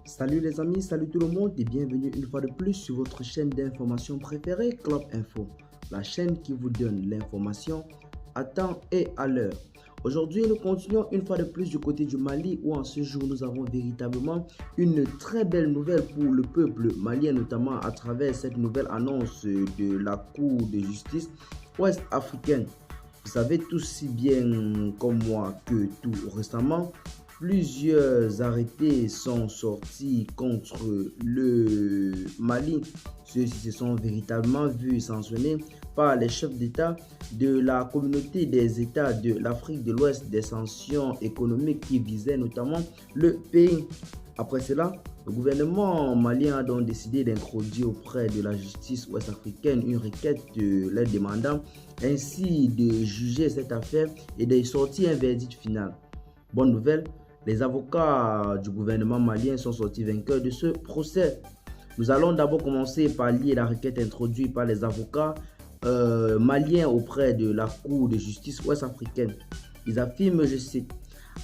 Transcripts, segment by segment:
Salut les amis, salut tout le monde et bienvenue une fois de plus sur votre chaîne d'information préférée, Club Info, la chaîne qui vous donne l'information à temps et à l'heure. Aujourd'hui, nous continuons une fois de plus du côté du Mali où en ce jour, nous avons véritablement une très belle nouvelle pour le peuple malien, notamment à travers cette nouvelle annonce de la Cour de justice ouest-africaine. Vous savez tous si bien comme moi que tout récemment, plusieurs arrêtés sont sortis contre le Mali. Ceux-ci se sont véritablement vus sanctionnés par les chefs d'État de la communauté des États de l'Afrique de l'Ouest, des sanctions économiques qui visaient notamment le pays. Après cela, le gouvernement malien a donc décidé d'introduire auprès de la justice ouest-africaine une requête leur demandant ainsi de juger cette affaire et de sortir un verdict final. Bonne nouvelle, les avocats du gouvernement malien sont sortis vainqueurs de ce procès. Nous allons d'abord commencer par lire la requête introduite par les avocats maliens auprès de la Cour de justice ouest-africaine. Ils affirment, je cite,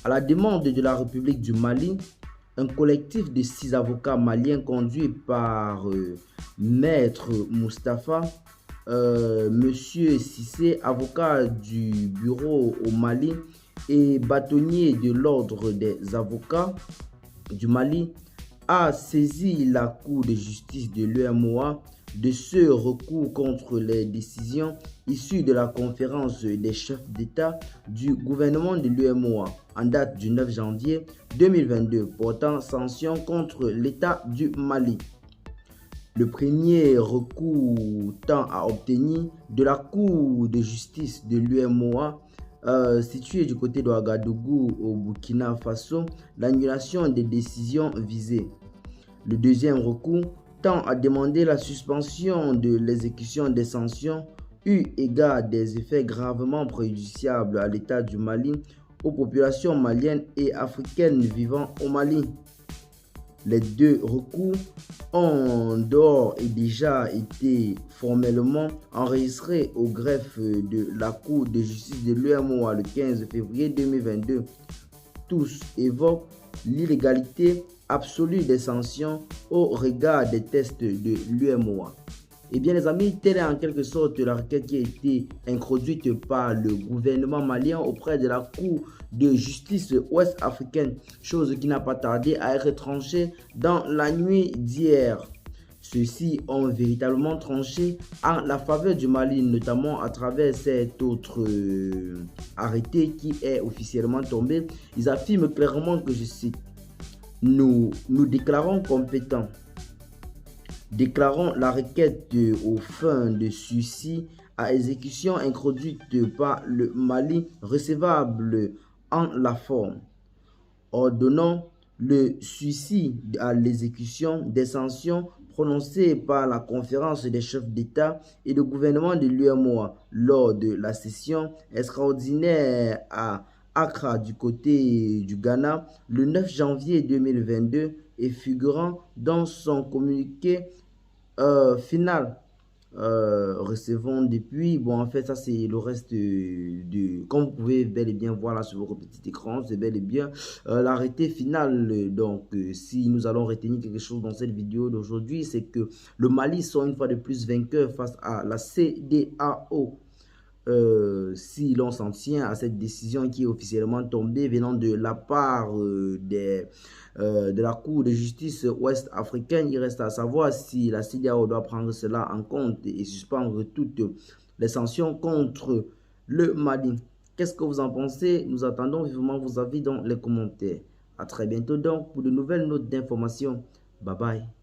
à la demande de la République du Mali, un collectif de 6 avocats maliens conduit par Maître Moustapha, Monsieur Cissé, avocat du bureau au Mali, et bâtonnier de l'ordre des avocats du Mali, a saisi la Cour de justice de l'UEMOA de ce recours contre les décisions issues de la conférence des chefs d'État du gouvernement de l'UEMOA en date du 9 janvier 2022 portant sanction contre l'État du Mali. Le premier recours tend à obtenir de la Cour de justice de l'UEMOA située du côté de Ouagadougou au Burkina Faso, l'annulation des décisions visées. Le deuxième recours tend à demander la suspension de l'exécution des sanctions eu égard des effets gravement préjudiciables à l'État du Mali, aux populations maliennes et africaines vivant au Mali. Les deux recours ont d'ores et déjà été formellement enregistrés au greffe de la Cour de justice de l'UEMOA le 15 février 2022. Tous évoquent l'illégalité absolue des sanctions au regard des tests de l'UEMOA. Eh bien les amis, telle est en quelque sorte la requête qui a été introduite par le gouvernement malien auprès de la Cour de justice ouest-africaine, chose qui n'a pas tardé à être tranchée dans la nuit d'hier. Ceux-ci ont véritablement tranché en la faveur du Mali, notamment à travers cet autre arrêté qui est officiellement tombé. Ils affirment clairement que, je cite, nous déclarons compétents. Déclarons la requête aux fins de sursis à exécution introduite par le Mali recevable en la forme. Ordonnons le sursis à l'exécution des sanctions prononcées par la conférence des chefs d'État et de gouvernement de l'UEMOA lors de la session extraordinaire à Accra du côté du Ghana le 9 janvier 2022 et figurant dans son communiqué final. Recevons depuis, bon en fait ça c'est le reste comme vous pouvez bel et bien voir là sur votre petit écran, c'est bel et bien l'arrêté final. Donc si nous allons retenir quelque chose dans cette vidéo d'aujourd'hui, c'est que le Mali sort une fois de plus vainqueur face à la CEDEAO. Si l'on s'en tient à cette décision qui est officiellement tombée venant de la part de la Cour de justice ouest-africaine, il reste à savoir si la CEDEAO doit prendre cela en compte et suspendre toutes les sanctions contre le Mali. Qu'est-ce que vous en pensez? Nous attendons vivement vos avis dans les commentaires. À très bientôt donc pour de nouvelles notes d'information. Bye bye.